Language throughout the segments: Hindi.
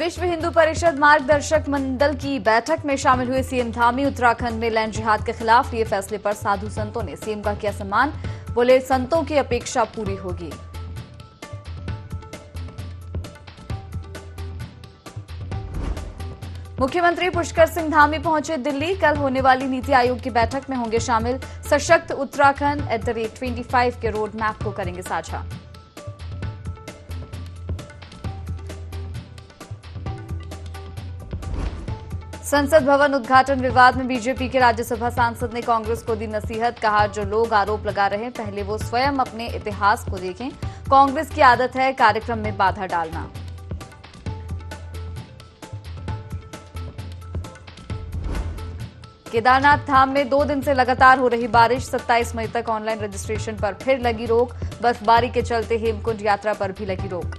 विश्व हिंदू परिषद मार्गदर्शक मंडल की बैठक में शामिल हुए सीएम धामी। उत्तराखंड में लैंड जिहाद के खिलाफ लिए फैसले पर साधु संतों ने सीएम का किया सम्मान। बोले, संतों की अपेक्षा पूरी होगी। मुख्यमंत्री पुष्कर सिंह धामी पहुंचे दिल्ली। कल होने वाली नीति आयोग की बैठक में होंगे शामिल। सशक्त उत्तराखंड @25 के रोड मैप को करेंगे साझा। संसद भवन उद्घाटन विवाद में बीजेपी के राज्यसभा सांसद ने कांग्रेस को दी नसीहत। कहा, जो लोग आरोप लगा रहे हैं पहले वो स्वयं अपने इतिहास को देखें। कांग्रेस की आदत है कार्यक्रम में बाधा डालना। केदारनाथ धाम में 2 दिन से लगातार हो रही बारिश। 27 मई तक ऑनलाइन रजिस्ट्रेशन पर फिर लगी रोक। बर्फबारी के चलते हेमकुंड यात्रा पर भी लगी रोक।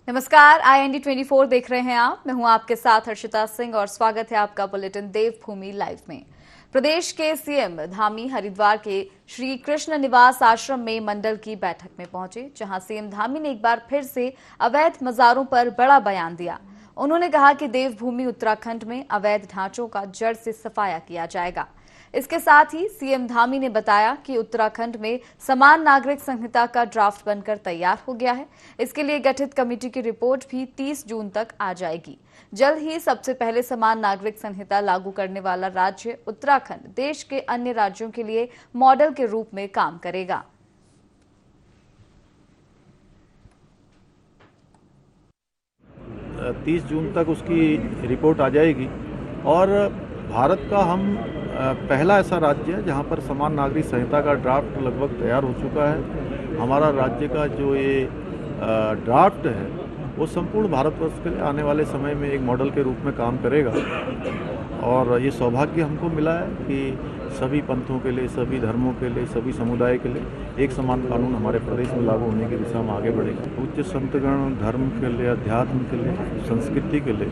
नमस्कार, IND 24 देख रहे हैं आप। मैं हूं आपके साथ हर्षिता सिंह और स्वागत है आपका बुलेटिन देवभूमि लाइव में। प्रदेश के सीएम धामी हरिद्वार के श्री कृष्ण निवास आश्रम में मंडल की बैठक में पहुंचे, जहां सीएम धामी ने एक बार फिर से अवैध मजारों पर बड़ा बयान दिया। उन्होंने कहा कि देवभूमि उत्तराखंड में अवैध ढांचों का जड़ से सफाया किया जाएगा। इसके साथ ही सीएम धामी ने बताया कि उत्तराखंड में समान नागरिक संहिता का ड्राफ्ट बनकर तैयार हो गया है। इसके लिए गठित कमेटी की रिपोर्ट भी 30 जून तक आ जाएगी। जल्द ही सबसे पहले समान नागरिक संहिता लागू करने वाला राज्य उत्तराखंड देश के अन्य राज्यों के लिए मॉडल के रूप में काम करेगा। । 30 जून तक उसकी रिपोर्ट आ जाएगी और भारत का हम पहला ऐसा राज्य है जहां पर समान नागरिक संहिता का ड्राफ्ट लगभग तैयार हो चुका है। हमारा राज्य का जो ये ड्राफ्ट है वो संपूर्ण भारतवर्ष के लिए आने वाले समय में एक मॉडल के रूप में काम करेगा। और ये सौभाग्य हमको मिला है कि सभी पंथों के लिए, सभी धर्मों के लिए, सभी समुदाय के लिए एक समान कानून हमारे प्रदेश में लागू होने की दिशा में आगे बढ़ेगा। उच्च संतगण धर्म के लिए, अध्यात्म के लिए, संस्कृति के लिए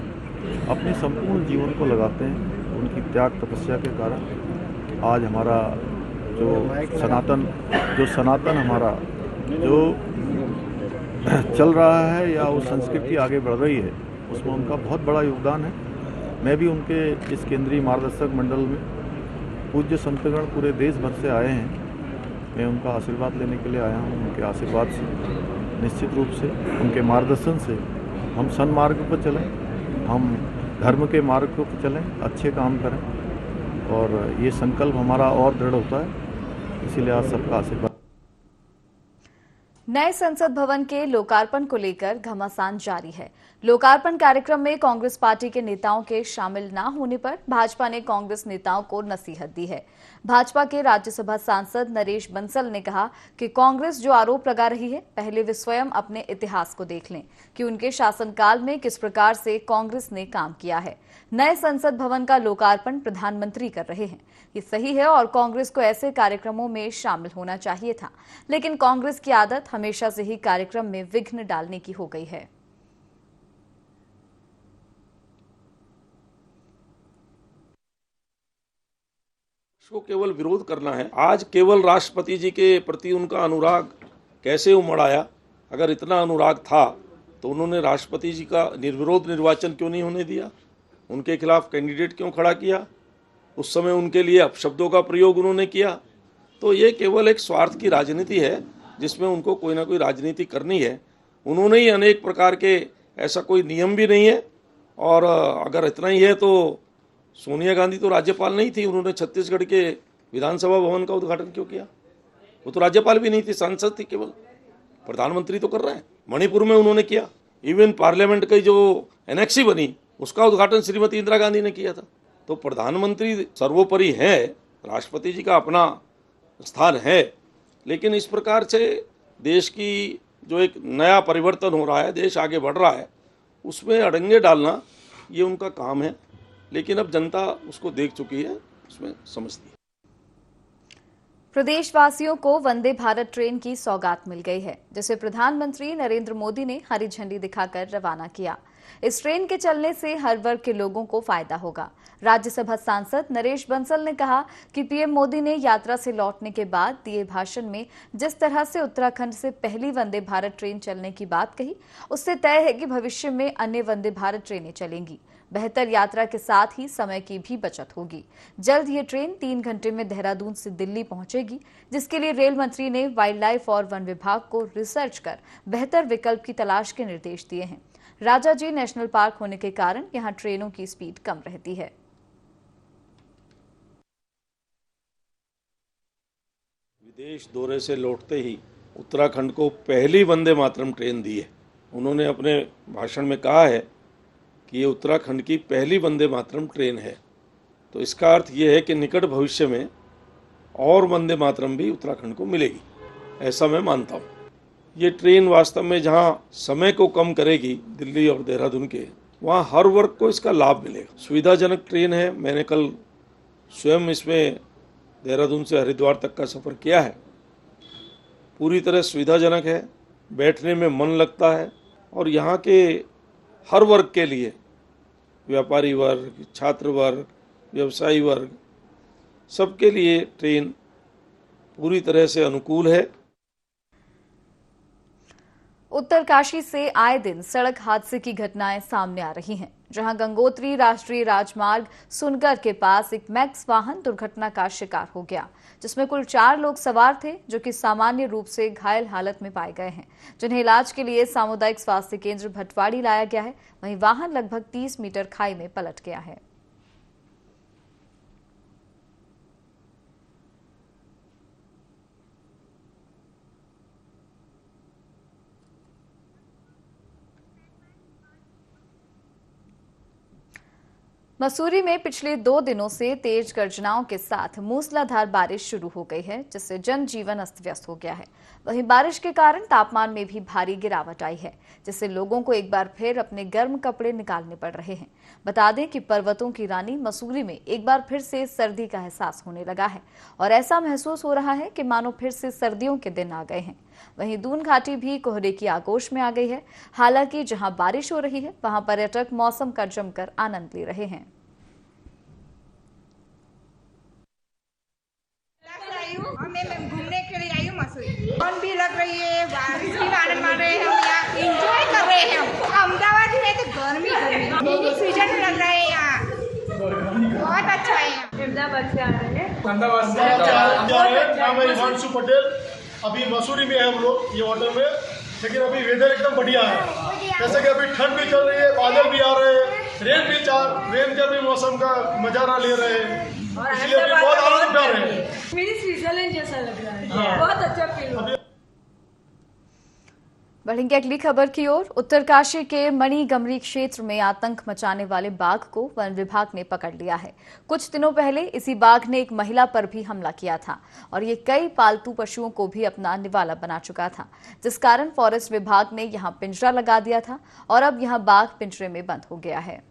अपने संपूर्ण जीवन को लगाते हैं। उनकी त्याग तपस्या के कारण आज हमारा जो सनातन हमारा जो चल रहा है या वो संस्कृति आगे बढ़ रही है, उसमें उनका बहुत बड़ा योगदान है। मैं भी उनके इस केंद्रीय मार्गदर्शक मंडल में पूज्य संतगण पूरे देश भर से आए हैं। मैं उनका आशीर्वाद लेने के लिए आया हूँ। उनके आशीर्वाद से, निश्चित रूप से उनके मार्गदर्शन से हम सन्मार्ग पर चलें, हम धर्म के मार्ग पर चलें, अच्छे काम करें और ये संकल्प हमारा और दृढ़ होता है। इसीलिए आज सबका आशीर्वाद। नए संसद भवन के लोकार्पण को लेकर घमासान जारी है। लोकार्पण कार्यक्रम में कांग्रेस पार्टी के नेताओं के शामिल न होने पर भाजपा ने कांग्रेस नेताओं को नसीहत दी है। भाजपा के राज्यसभा सांसद नरेश बंसल ने कहा कि कांग्रेस जो आरोप लगा रही है पहले वे स्वयं अपने इतिहास को देख लें कि उनके शासनकाल में किस प्रकार से कांग्रेस ने काम किया है। नए संसद भवन का लोकार्पण प्रधानमंत्री कर रहे हैं, ये सही है और कांग्रेस को ऐसे कार्यक्रमों में शामिल होना चाहिए था, लेकिन कांग्रेस की आदत हमेशा से ही कार्यक्रम में विघ्न डालने की हो गई है। को केवल विरोध करना है। आज केवल राष्ट्रपति जी के प्रति उनका अनुराग कैसे उमड़ आया? अगर इतना अनुराग था तो उन्होंने राष्ट्रपति जी का निर्विरोध निर्वाचन क्यों नहीं होने दिया? उनके खिलाफ कैंडिडेट क्यों खड़ा किया? उस समय उनके लिए अपशब्दों का प्रयोग उन्होंने किया। तो ये केवल एक स्वार्थ की राजनीति है जिसमें उनको कोई ना कोई राजनीति करनी है। उन्होंने ही अनेक प्रकार के, ऐसा कोई नियम भी नहीं है। और अगर इतना ही है तो सोनिया गांधी तो राज्यपाल नहीं थी, उन्होंने छत्तीसगढ़ के विधानसभा भवन का उद्घाटन क्यों किया? वो तो राज्यपाल भी नहीं थी, सांसद थी केवल। प्रधानमंत्री तो कर रहे हैं। मणिपुर में उन्होंने किया। इवन पार्लियामेंट की जो एनेक्सी बनी उसका उद्घाटन श्रीमती इंदिरा गांधी ने किया था। तो प्रधानमंत्री सर्वोपरि है, राष्ट्रपति जी का अपना स्थान है, लेकिन इस प्रकार से देश की जो एक नया परिवर्तन हो रहा है, देश आगे बढ़ रहा है, उसमें अड़ंगे डालना ये उनका काम है। लेकिन अब जनता उसको देख चुकी है, उसमें समझती है। प्रदेशवासियों को वंदे भारत ट्रेन की सौगात मिल गई है, जिसे प्रधानमंत्री नरेंद्र मोदी ने हरी झंडी दिखाकर रवाना किया। इस ट्रेन के चलने से हर वर्ग के लोगों को फायदा होगा। राज्यसभा सांसद नरेश बंसल ने कहा कि पीएम मोदी ने यात्रा से लौटने के बाद दिए भाषण में जिस तरह से उत्तराखंड से पहली वंदे भारत ट्रेन चलने की बात कही, उससे तय है कि भविष्य में अन्य वंदे भारत ट्रेनें चलेंगी। बेहतर यात्रा के साथ ही समय की भी बचत होगी। जल्द ये ट्रेन 3 घंटे में देहरादून से दिल्ली पहुंचेगी, जिसके लिए रेल मंत्री ने वाइल्ड लाइफ और वन विभाग को रिसर्च कर बेहतर विकल्प की तलाश के निर्देश दिए हैं। राजाजी नेशनल पार्क होने के कारण यहां ट्रेनों की स्पीड कम रहती है। विदेश दौरे से लौटते ही उत्तराखंड को पहली वंदे मातरम ट्रेन दी है। उन्होंने अपने भाषण में कहा है कि ये उत्तराखंड की पहली वंदे मातरम ट्रेन है। तो इसका अर्थ ये है कि निकट भविष्य में और वंदे मातरम भी उत्तराखंड को मिलेगी, ऐसा मैं मानता हूँ। ये ट्रेन वास्तव में जहाँ समय को कम करेगी दिल्ली और देहरादून के, वहाँ हर वर्ग को इसका लाभ मिलेगा। सुविधाजनक ट्रेन है। मैंने कल स्वयं इसमें देहरादून से हरिद्वार तक का सफ़र किया है। पूरी तरह सुविधाजनक है, बैठने में मन लगता है और यहाँ के हर वर्ग के लिए, व्यापारी वर्ग, छात्र वर्ग, व्यवसायी वर्ग, सबके लिए ट्रेन पूरी तरह से अनुकूल है। उत्तरकाशी से आए दिन सड़क हादसे की घटनाएं सामने आ रही हैं, जहां गंगोत्री राष्ट्रीय राजमार्ग सुनकर के पास एक मैक्स वाहन दुर्घटना का शिकार हो गया, जिसमें कुल 4 लोग सवार थे, जो कि सामान्य रूप से घायल हालत में पाए गए हैं, जिन्हें इलाज के लिए सामुदायिक स्वास्थ्य केंद्र भटवाड़ी लाया गया है। वहीं वाहन लगभग 30 मीटर खाई में पलट गया है। मसूरी में पिछले 2 दिनों से तेज गर्जनाओं के साथ मूसलाधार बारिश शुरू हो गई है, जिससे जनजीवन अस्त व्यस्त हो गया है। वहीं बारिश के कारण तापमान में भी भारी गिरावट आई है, जिससे लोगों को एक बार फिर अपने गर्म कपड़े निकालने पड़ रहे हैं। बता दें कि पर्वतों की रानी मसूरी में एक बार फिर से सर्दी का एहसास होने लगा है और ऐसा महसूस हो रहा है कि मानो फिर से सर्दियों के दिन आ गए हैं। वहीं दून घाटी भी कोहरे की आगोश में आ गई है। हालांकि जहां बारिश हो रही है, वहां पर्यटक मौसम का जमकर आनंद ले रहे हैं। मैं घूमने के लिए आई हूँ मसूरी। कौन भी लग रही है, बारिश की आनंद मान रहे हैं, हम यहाँ एंजॉय कर रहे हैं। अहमदाबाद में तो गर्मी गर्मी सीजन में लग रहा है, यहाँ बहुत अच्छा है। अहमदाबाद से आ रहे हैं। अहमदाबाद से नाम है हिमांशु पटेल। अभी मसूरी में है हम लोग, ये होटल में, लेकिन अभी वेदर एकदम बढ़िया है। जैसे कि अभी ठंड भी चल रही है, बादल भी आ रहे हैं, रेन का भी मौसम का नजारा ले रहे हैं, इसलिए अभी बहुत आनंद उठा रहे हैं। मेरी स्विट्जरलैंड जैसा लग रहा है, बहुत अच्छा फील हो रहा है। बढ़ेंगे अगली खबर की ओर। उत्तरकाशी के मणिगमरी क्षेत्र में आतंक मचाने वाले बाघ को वन विभाग ने पकड़ लिया है। कुछ दिनों पहले इसी बाघ ने एक महिला पर भी हमला किया था और ये कई पालतू पशुओं को भी अपना निवाला बना चुका था, जिस कारण फॉरेस्ट विभाग ने यहां पिंजरा लगा दिया था और अब यहां बाघ पिंजरे में बंद हो गया है।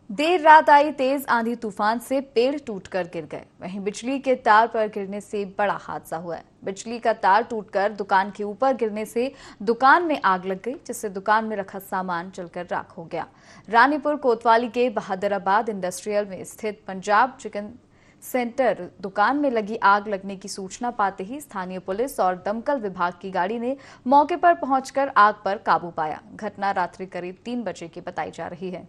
देर रात आई तेज आंधी तूफान से पेड़ टूटकर गिर गए। वहीं बिजली के तार पर गिरने से बड़ा हादसा हुआ है। बिजली का तार टूटकर दुकान के ऊपर गिरने से दुकान में आग लग गई, जिससे दुकान में रखा सामान जलकर राख हो गया। रानीपुर कोतवाली के बहादुराबाद इंडस्ट्रियल में स्थित पंजाब चिकन सेंटर दुकान में लगी आग लगने की सूचना पाते ही स्थानीय पुलिस और दमकल विभाग की गाड़ी ने मौके पर पहुंचकर आग पर काबू पाया। घटना रात्रि करीब 3 बजे की बताई जा रही है।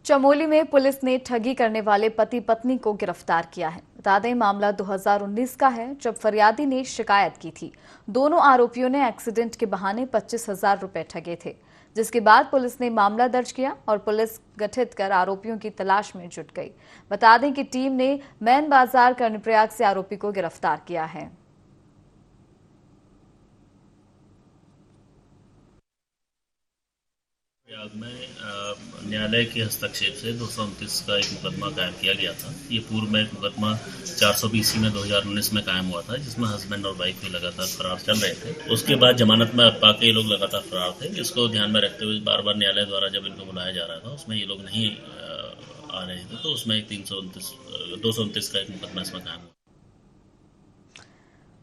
चमोली में पुलिस ने ठगी करने वाले पति पत्नी को गिरफ्तार किया है। बता दें, मामला 2019 का है, जब फरियादी ने शिकायत की थी। दोनों आरोपियों ने एक्सीडेंट के बहाने 25,000 रुपए ठगे थे, जिसके बाद पुलिस ने मामला दर्ज किया और पुलिस गठित कर आरोपियों की तलाश में जुट गई। बता दें कि टीम ने मैन बाजार कर्णप्रयाग से आरोपी को गिरफ्तार किया है। प्रयाग में न्यायालय के हस्तक्षेप से 229 का एक मुकदमा कायम किया गया था। ये पूर्व में एक मुकदमा 420 में 2019 में कायम हुआ था, जिसमें हस्बैंड और वाइफ भी लगातार फरार चल रहे थे। उसके बाद जमानत में पाके ये लोग लगातार फरार थे। इसको ध्यान में रखते हुए बार बार न्यायालय द्वारा जब इनको बुलाया जा रहा था, उसमें ये लोग नहीं आ रहे थे, तो उसमें 229 का एक मुकदमा इसमें कायम हुआ।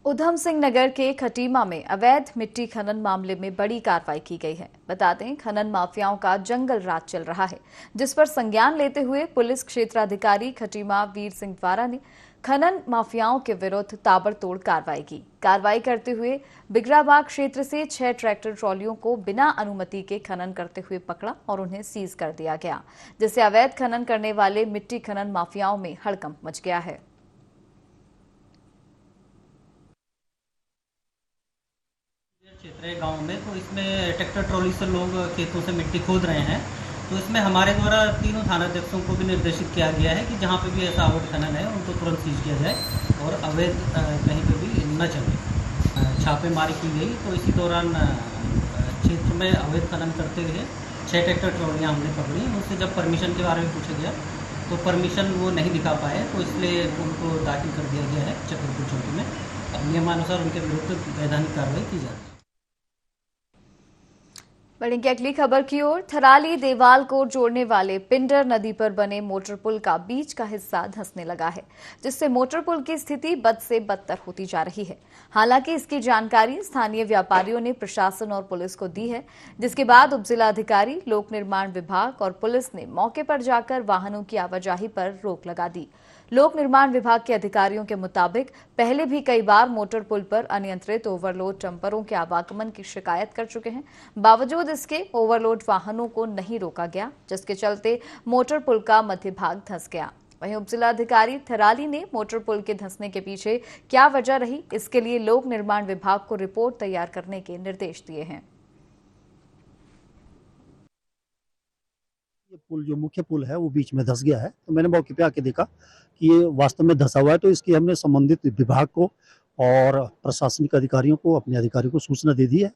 उधम सिंह नगर के खटीमा में अवैध मिट्टी खनन मामले में बड़ी कार्रवाई की गई है। बता दें, खनन माफियाओं का जंगल राज चल रहा है, जिस पर संज्ञान लेते हुए पुलिस क्षेत्राधिकारी खटीमा वीर सिंह द्वारा ने खनन माफियाओं के विरुद्ध ताबड़तोड़ कार्रवाई की। कार्रवाई करते हुए बिगराबाग क्षेत्र से 6 ट्रैक्टर ट्रॉलियों को बिना अनुमति के खनन करते हुए पकड़ा और उन्हें सीज कर दिया गया, जिससे अवैध खनन करने वाले मिट्टी खनन माफियाओं में हड़कंप मच गया है। क्षेत्र गांव में, तो इसमें ट्रैक्टर ट्रॉली से लोग खेतों से मिट्टी खोद रहे हैं। तो इसमें हमारे द्वारा तीनों थानाध्यक्षों को भी निर्देशित किया गया है कि जहां पे भी ऐसा अवैध खनन है उनको तुरंत सीज किया जाए और अवैध कहीं पे भी न चले। छापेमारी की गई, तो इसी दौरान क्षेत्र में अवैध खनन करते हुए 6 ट्रैक्टर ट्रॉलियाँ हमने पकड़ी। उनसे जब परमिशन के बारे में पूछा गया तो परमिशन वो नहीं दिखा पाए, तो इसलिए उनको दाखिल कर दिया गया है चक्रपुर चौकी में। अब नियमानुसार उनके विरुद्ध वैधानिक कार्रवाई की जा रही है। बढ़ेंगे अगली खबर की ओर। थराली देवाल को जोड़ने वाले पिंडर नदी पर बने मोटर पुल का बीच का हिस्सा धंसने लगा है, जिससे मोटर पुल की स्थिति बद से बदतर होती जा रही है। हालांकि इसकी जानकारी स्थानीय व्यापारियों ने प्रशासन और पुलिस को दी है, जिसके बाद उपजिलाधिकारी, लोक निर्माण विभाग और पुलिस ने मौके पर जाकर वाहनों की आवाजाही पर रोक लगा दी। लोक निर्माण विभाग के अधिकारियों के मुताबिक पहले भी कई बार मोटर पुल पर अनियंत्रित ओवरलोड डंपरों के आवागमन की शिकायत कर चुके हैं। बावजूद इसके ओवरलोड वाहनों को नहीं रोका गया, जिसके चलते मोटर पुल का मध्य भाग धंस गया। वहीं उपजिलाधिकारी थराली ने मोटर पुल के धंसने के पीछे क्या वजह रही, इसके लिए लोक निर्माण विभाग को रिपोर्ट तैयार करने के निर्देश दिए हैं। ये पुल जो मुख्य पुल है वो बीच में धंस गया है, तो मैंने मौके पे आके देखा कि ये वास्तव में धंसा हुआ है। तो इसकी हमने संबंधित विभाग को और प्रशासनिक अधिकारियों को, अपने अधिकारियों को सूचना दे दी है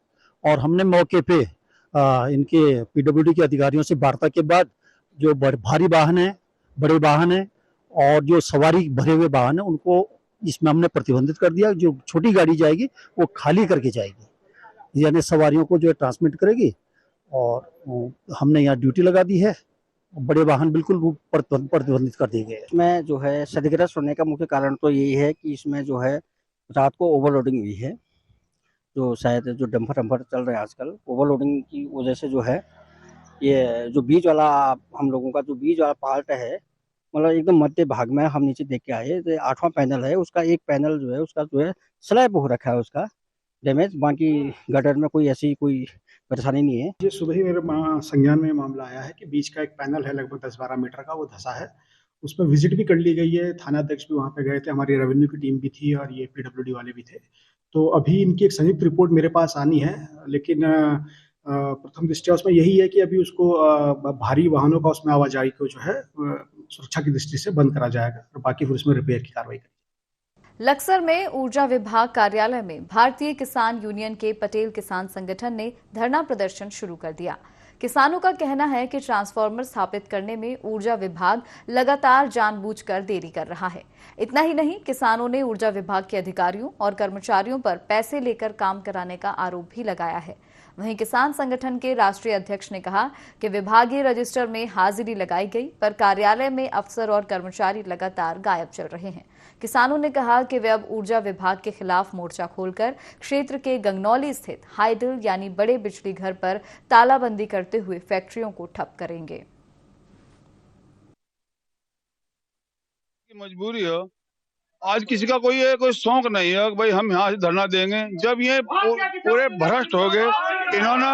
और हमने मौके पे इनके पीडब्ल्यूडी के अधिकारियों से वार्ता के बाद जो भारी वाहन है, बड़े वाहन है और जो सवारी भरे हुए वाहन है, उनको इसमें हमने प्रतिबंधित कर दिया। जो छोटी गाड़ी जाएगी वो खाली करके जाएगी, यानी सवारियों को जो है ट्रांसमिट करेगी और हमने यहाँ ड्यूटी लगा दी है। बड़े वाहन बिल्कुल प्रतिबंधित कर दिए गए। इसमें जो है क्षतिग्रस्त होने का मुख्य कारण तो यही है कि इसमें जो है रात को ओवरलोडिंग हुई है। जो शायद जो डंपर चल रहे हैं आजकल, ओवरलोडिंग की वजह से जो है ये जो बीच वाला हम लोगों का जो बीच वाला पार्ट है, मतलब एकदम मध्य भाग में हम नीचे देख के आए, तो 8वां पैनल है, उसका एक पैनल जो है उसका जो है स्लैब हो रखा है, उसका डैमेज। बाकी गटर में कोई ऐसी कोई परेशानी नहीं है। ये सुबह ही मेरे संज्ञान में मामला आया है कि बीच का एक पैनल है लगभग 10-12 मीटर का, वो धंसा है। उसमें विजिट भी कर ली गई है, थाना अध्यक्ष भी वहाँ पे गए थे, हमारी रेवेन्यू की टीम भी थी और ये पीडब्ल्यूडी वाले भी थे। तो अभी इनकी एक संयुक्त रिपोर्ट मेरे पास आनी है, लेकिन प्रथम दृष्टया उसमें यही है कि अभी उसको भारी वाहनों का उसमें आवाजाही को जो है सुरक्षा की दृष्टि से बंद करा जाएगा और बाकी फिर उसमें रिपेयर की कार्रवाई करेगी। लक्सर में ऊर्जा विभाग कार्यालय में भारतीय किसान यूनियन के पटेल किसान संगठन ने धरना प्रदर्शन शुरू कर दिया। किसानों का कहना है कि ट्रांसफार्मर स्थापित करने में ऊर्जा विभाग लगातार जानबूझकर देरी कर रहा है। इतना ही नहीं, किसानों ने ऊर्जा विभाग के अधिकारियों और कर्मचारियों पर पैसे लेकर काम कराने का आरोप भी लगाया है। वहीं किसान संगठन के राष्ट्रीय अध्यक्ष ने कहा कि विभागीय रजिस्टर में हाजिरी लगाई गई, पर कार्यालय में अफसर और कर्मचारी लगातार गायब चल रहे हैं। किसानों ने कहा कि वे अब ऊर्जा विभाग के खिलाफ मोर्चा खोलकर क्षेत्र के गंगनौली स्थित हाइडल यानी बड़े बिजली घर पर तालाबंदी करते हुए फैक्ट्रियों को ठप करेंगे। मजबूरी हो, आज किसी का कोई शौक नहीं है भाई हम यहाँ से धरना देंगे। जब ये पूरे भ्रष्ट हो गए, इन्होंने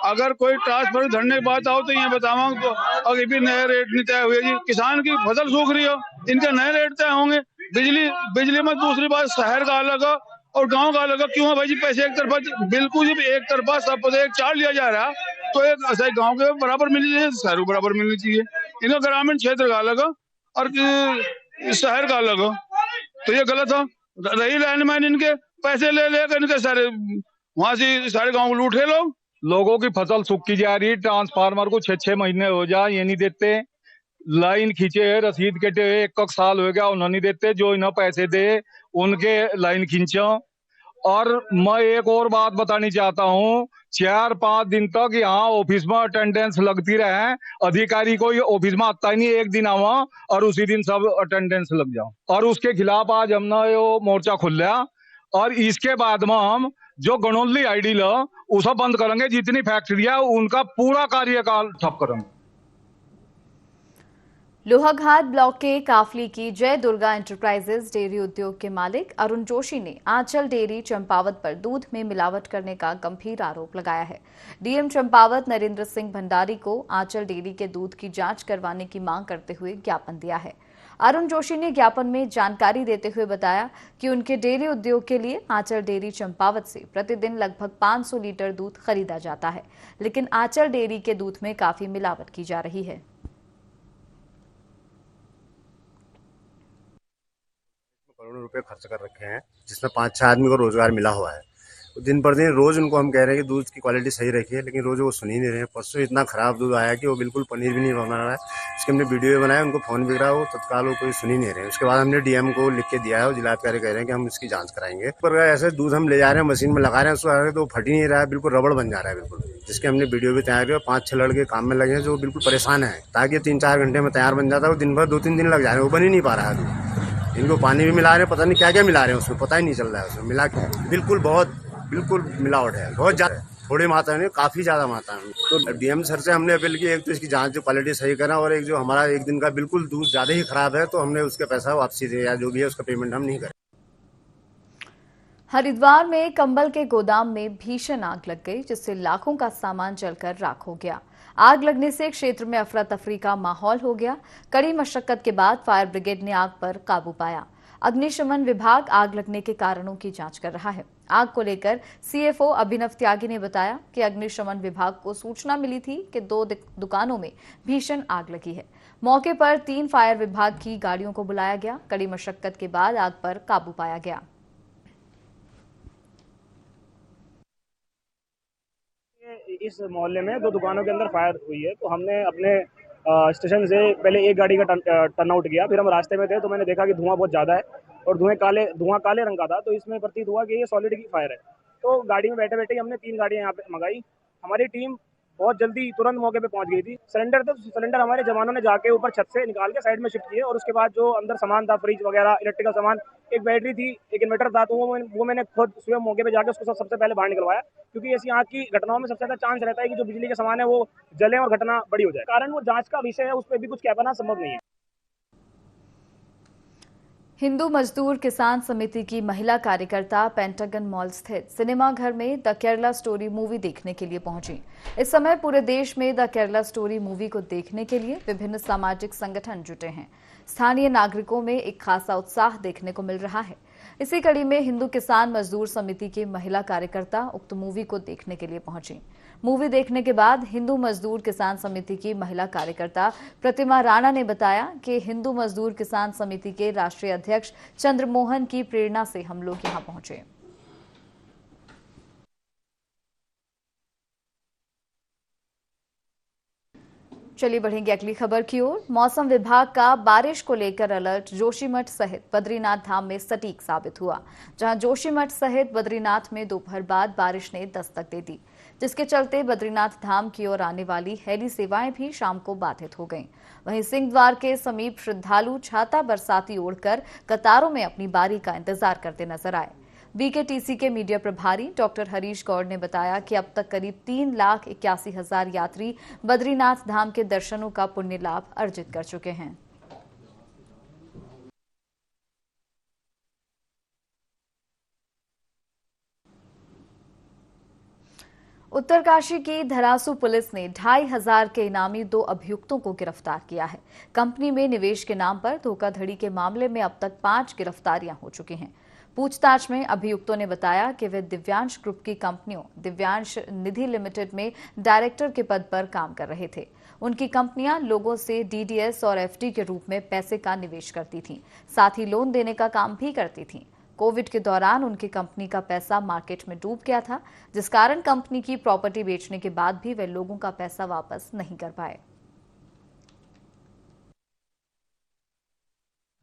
अगर कोई ट्रांसफर धरने की बात आओ तो ये बताऊँ तो अभी भी नए रेट नहीं तय हुए जी। किसान की फसल सूख रही हो, इनके नए रेट तय होंगे। बिजली में दूसरी बात शहर का अलग और गांव का अलग। क्यों है भाई जी? पैसे एक तरफा, बिल्कुल जब एक तरफा सब एक चार्ज लिया जा रहा तो एक ऐसा गाँव के बराबर मिलनी चाहिए, शहर को बराबर मिलनी चाहिए। इनका ग्रामीण क्षेत्र का अलग और शहर का अलग, तो ये गलत है। रही लाइनमैन इनके पैसे ले लेकर इनके सारे वहां से सारे गाँव लूटे लोग लोगों की फसल सूखी जा रही, ट्रांसफार्मर को 6-6 महीने हो जाए ये नहीं देते, लाइन खींचे है, रसीद कटे है, 1 साल हो गया उन्होंने नहीं देते, जो इन्हें पैसे दे उनके लाइन खींचो। और मैं एक और बात बतानी चाहता हूँ, 4-5 दिन तक यहाँ ऑफिस में अटेंडेंस लगती रहे, अधिकारी कोई ऑफिस में आता ही नहीं, एक दिन आवा और उसी दिन सब अटेंडेंस लग जाओ। और उसके खिलाफ आज हमने ये मोर्चा खोला और इसके बाद में हम जो गणोली आइडियल उसे बंद करेंगे, जितनी फैक्ट्री है उनका पूरा कार्यकाल ठप करेंगे। लोहाघाट ब्लॉक के काफली की जय दुर्गा एंटरप्राइजेज डेयरी उद्योग के मालिक अरुण जोशी ने आंचल डेयरी चंपावत पर दूध में मिलावट करने का गंभीर आरोप लगाया है। डीएम चंपावत नरेंद्र सिंह भंडारी को आंचल डेयरी के दूध की जांच करवाने की मांग करते हुए ज्ञापन दिया है। अरुण जोशी ने ज्ञापन में जानकारी देते हुए बताया कि उनके डेयरी उद्योग के लिए आंचल डेयरी चंपावत से प्रतिदिन लगभग 500 लीटर दूध खरीदा जाता है, लेकिन आंचल डेयरी के दूध में काफी मिलावट की जा रही है। करोड़ों रुपए खर्च कर रखे हैं, जिसमें 5-6 आदमी को रोजगार मिला हुआ है। तो दिन पर दिन रोज उनको हम कह रहे हैं कि दूध की क्वालिटी सही रखिए, लेकिन रोज वो सुन ही नहीं रहे हैं। परसों इतना खराब दूध आया कि वो बिल्कुल पनीर भी नहीं बना रहा है। उसके हमने वीडियो बनाया, उनको फोन भी करा, वो तत्काल वो कोई सुन ही नहीं रहे हैं। उसके बाद हमने डीएम को लिख के दिया है, जिलाधिकारी कह रहे हैं कि हम इसकी जांच कराएंगे। पर ऐसे दूध हम ले जा रहे हैं, मशीन में लगा रहे हैं, उसको तो फट ही नहीं रहा है, बिल्कुल रबड़ बन जा रहा है बिल्कुल। जिसके हमने वीडियो भी तैयार किया। 5-6 लड़के काम में लगे हैं जो बिल्कुल परेशान है, ताकि 3-4 घंटे में तैयार बन जाता है। दिन भर 2-3 दिन लग जा रहे हैं, वो बन ही नहीं पा रहा है दूध। इनको पानी भी मिला रहे हैं, पता नहीं क्या क्या मिला रहे हैं उसमें, पता ही नहीं चल रहा है उसमें मिला के। बिल्कुल मिलावट है, बहुत ज्यादा, थोड़ी मात्रा में, काफी ज्यादा मात्रा में। तो डीएम सर से हमने अपील की, एक तो इसकी जांच जो क्वालिटी सही करा, और एक जो हमारा एक दिन का बिल्कुल दूध ज्यादा ही खराब है, तो हमने उसके पैसा वापसी दे या जो भी है उसका पेमेंट हम नहीं करें। हरिद्वार में कंबल के गोदाम में भीषण आग लग गई, जिससे लाखों का सामान जलकर राख हो गया। आग लगने से क्षेत्र में अफरा तफरी का माहौल हो गया। कड़ी मशक्कत के बाद फायर ब्रिगेड ने आग पर काबू पाया। अग्निशमन विभाग आग लगने के कारणों की जांच कर रहा है। आग को लेकर सीएफओ अभिनव त्यागी ने बताया कि अग्निशमन विभाग को सूचना मिली थी कि 2 दुकानों में भीषण आग लगी है। मौके पर 3 फायर विभाग की गाड़ियों को बुलाया गया। कड़ी मशक्कत के बाद आग पर काबू पाया गया। इस मोहल्ले में 2 दुकानों के अंदर फायर हुई है, तो हमने अपने स्टेशन से पहले एक गाड़ी का टर्न आउट किया। फिर हम रास्ते में थे तो मैंने देखा कि धुआं बहुत ज़्यादा है और धुआं काले रंग का था, तो इसमें प्रतीत हुआ कि ये सॉलिड की फायर है। तो गाड़ी में बैठे बैठे ही हमने 3 गाड़ियाँ यहाँ पे मंगाई। हमारी टीम बहुत जल्दी तुरंत मौके पे पहुंच गई थी। सिलेंडर हमारे जवानों ने जाके ऊपर छत से निकाल के साइड में शिफ्ट किए, और उसके बाद जो अंदर सामान था, फ्रिज वगैरह, इलेक्ट्रिकल सामान, एक बैटरी थी, एक इन्वर्टर था, तो वो मैंने खुद सुबह मौके पे जाके उसको सबसे पहले बाहर निकलवाया, क्योंकि ऐसी आग की घटनाओं में सबसे ज्यादा चांस रहता है कि जो बिजली के सामान है वो जले और घटना बड़ी हो जाए। कारण वो जांच का विषय है, उस पर भी कुछ कह पाना संभव नहीं है। हिंदू मजदूर किसान समिति की महिला कार्यकर्ता पेंटागन मॉल स्थित सिनेमा घर में द केरला स्टोरी मूवी देखने के लिए पहुंची। इस समय पूरे देश में द केरला स्टोरी मूवी को देखने के लिए विभिन्न सामाजिक संगठन जुटे हैं। स्थानीय नागरिकों में एक खासा उत्साह देखने को मिल रहा है। इसी कड़ी में हिंदू किसान मजदूर समिति की महिला कार्यकर्ता उक्त मूवी को देखने के लिए पहुंची। मूवी देखने के बाद हिंदू मजदूर किसान समिति की महिला कार्यकर्ता प्रतिमा राणा ने बताया कि हिंदू मजदूर किसान समिति के राष्ट्रीय अध्यक्ष चंद्रमोहन की प्रेरणा से हम लोग यहां पहुंचे। चलिए बढ़ेंगे अगली खबर की ओर। मौसम विभाग का बारिश को लेकर अलर्ट जोशीमठ सहित बद्रीनाथ धाम में सटीक साबित हुआ, जहां जोशीमठ सहित बद्रीनाथ में दोपहर बाद बारिश ने दस्तक दे दी, जिसके चलते बद्रीनाथ धाम की ओर आने वाली हेली सेवाएं भी शाम को बाधित हो गईं। वहीं सिंहद्वार के समीप श्रद्धालु छाता बरसाती ओढ़कर कतारों में अपनी बारी का इंतजार करते नजर आए। बीकेटीसी के मीडिया प्रभारी डॉक्टर हरीश गौड़ ने बताया कि अब तक करीब 3,81,000 यात्री बद्रीनाथ धाम के दर्शनों का पुण्य लाभ अर्जित कर चुके हैं। उत्तरकाशी की धरासू पुलिस ने 2,500 के इनामी 2 अभियुक्तों को गिरफ्तार किया है। कंपनी में निवेश के नाम पर धोखाधड़ी के मामले में अब तक 5 गिरफ्तारियां हो चुकी हैं। पूछताछ में अभियुक्तों ने बताया कि वे दिव्यांश ग्रुप की कंपनियों दिव्यांश निधि लिमिटेड में डायरेक्टर के पद पर काम कर रहे थे। उनकी कंपनियां लोगों से डीडीएस और एफडी के रूप में पैसे का निवेश करती थीं, साथ ही लोन देने का काम भी करती थीं। कोविड के दौरान उनकी कंपनी का पैसा मार्केट में डूब गया था, जिस कारण कंपनी की प्रॉपर्टी बेचने के बाद भी वे लोगों का पैसा वापस नहीं कर पाए।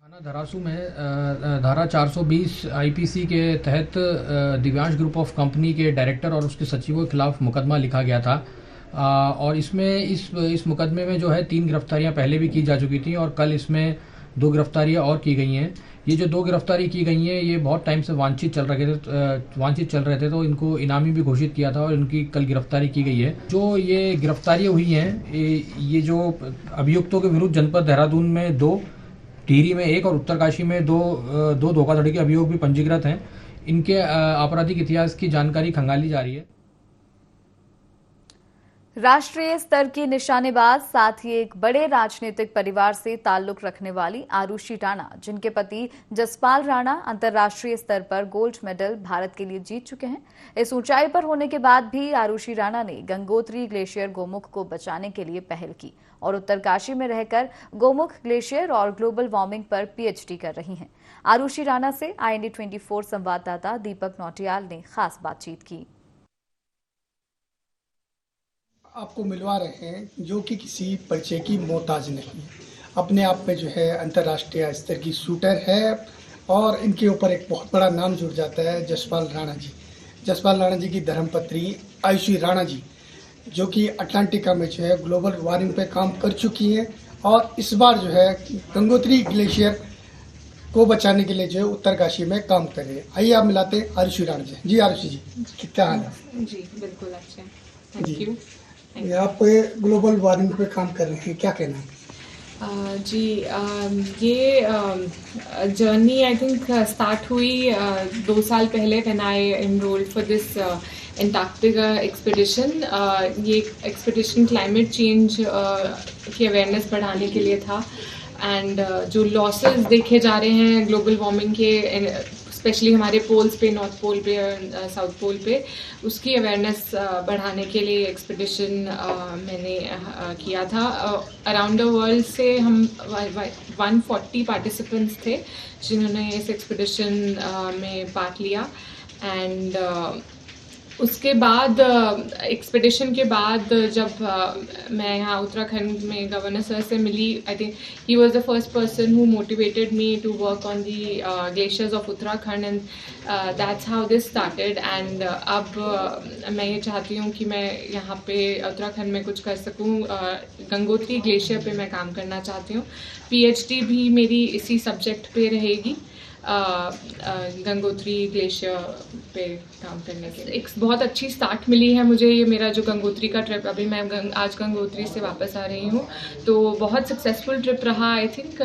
थाना धरासू में धारा 420 आईपीसी के तहत दिव्यांश ग्रुप ऑफ कंपनी के डायरेक्टर और उसके सचिवों के खिलाफ मुकदमा लिखा गया था और इसमें इस मुकदमे में जो है 3 गिरफ्तारियां पहले भी की जा चुकी थी और कल इसमें 2 गिरफ्तारियां और की गई हैं। ये जो 2 गिरफ्तारी की गई हैं ये बहुत टाइम से वांछित चल रहे थे तो इनको इनामी भी घोषित किया था और इनकी कल गिरफ्तारी की गई है। जो ये गिरफ्तारियां हुई हैं ये जो अभियुक्तों के विरुद्ध जनपद देहरादून में 2, टिहरी में 1 और उत्तरकाशी में 2 धोखाधड़ी के अभियोग भी पंजीकृत हैं। इनके आपराधिक इतिहास की जानकारी खंगाली जा रही है। राष्ट्रीय स्तर की निशानेबाज, साथ ही एक बड़े राजनीतिक परिवार से ताल्लुक रखने वाली आरुषि राणा, जिनके पति जसपाल राणा अंतर्राष्ट्रीय स्तर पर गोल्ड मेडल भारत के लिए जीत चुके हैं। इस ऊंचाई पर होने के बाद भी आरुषि राणा ने गंगोत्री ग्लेशियर गोमुख को बचाने के लिए पहल की और उत्तरकाशी में रहकर गोमुख ग्लेशियर और ग्लोबल वार्मिंग पर पीएचडी कर रही हैं। आरुषि राणा से IND 24 संवाददाता दीपक नौटियाल ने खास बातचीत की। आपको मिलवा रहे हैं जो कि किसी परिचय की मोहताज नहीं, अपने आप में जो है अंतर्राष्ट्रीय स्तर की शूटर है और इनके ऊपर एक बहुत बड़ा नाम जुड़ जाता है जसपाल राणा जी। जसपाल राणा जी की धर्मपत्नी आरुषि राणा जी, जो कि अटलांटिका में जो है ग्लोबल वार्मिंग पे काम कर चुकी हैं और इस बार जो है गंगोत्री ग्लेशियर को बचाने के लिए जो है उत्तरकाशी में काम कर रहे हैं। आइए आप मिलाते हैं आरुषि राणा जी। जी आरुषि जी, क्या हाल है? जी बिल्कुल अच्छे, थैंक यू। आप ग्लोबल वार्मिंग पे काम कर रहे हैं, क्या कहना है? ये जर्नी आई थिंक स्टार्ट हुई 2 साल पहले when I enrolled for this Antarctica expedition. ये एक्सपीडिशन क्लाइमेट चेंज की अवेयरनेस बढ़ाने के लिए था एंड जो लॉसेस देखे जा रहे हैं ग्लोबल वार्मिंग के, स्पेशली हमारे पोल्स पे, नॉर्थ पोल पे और साउथ पोल पे, उसकी अवेयरनेस बढ़ाने के लिए एक्सपीडिशन मैंने किया था। अराउंड द वर्ल्ड से हम 140 पार्टिसिपेंट्स थे जिन्होंने इस एक्सपीडिशन में पार्ट लिया एंड उसके बाद एक्सपीडिशन के बाद जब मैं यहाँ उत्तराखंड में गवर्नर सर से मिली, I think he was the first person who motivated me to work on the glaciers of Uttarakhand and that's how this started. And अब मैं ये चाहती हूँ कि मैं यहाँ पे उत्तराखंड में कुछ कर सकूँ। गंगोत्री ग्लेशियर पे मैं काम करना चाहती हूँ। PhD भी मेरी इसी सब्जेक्ट पे रहेगी, गंगोत्री ग्लेशियर पे काम करने के लिए। एक बहुत अच्छी स्टार्ट मिली है मुझे। ये मेरा जो गंगोत्री का ट्रिप, अभी मैं आज गंगोत्री से वापस आ रही हूँ, तो बहुत सक्सेसफुल ट्रिप रहा। आई थिंक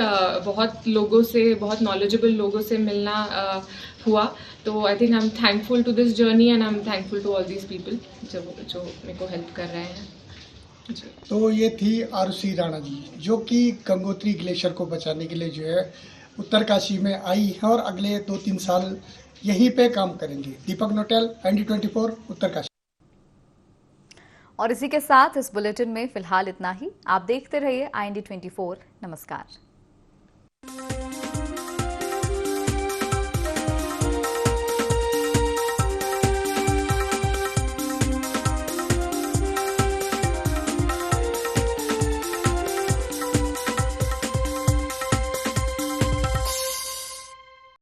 बहुत लोगों से, बहुत नॉलेजेबल लोगों से मिलना हुआ। तो I think I am thankful to this journey and I am thankful to all these people जो मेरे को हेल्प कर रहे हैं। तो ये थी आरुषि राणा जी, जो कि गंगोत्री ग्लेशियर को बचाने के लिए जो है उत्तरकाशी में आई है और अगले 2-3 साल यहीं पे काम करेंगे। दीपक नौटियाल, IND 24, उत्तरकाशी। और इसी के साथ इस बुलेटिन में फिलहाल इतना ही। आप देखते रहिए IND 24। नमस्कार।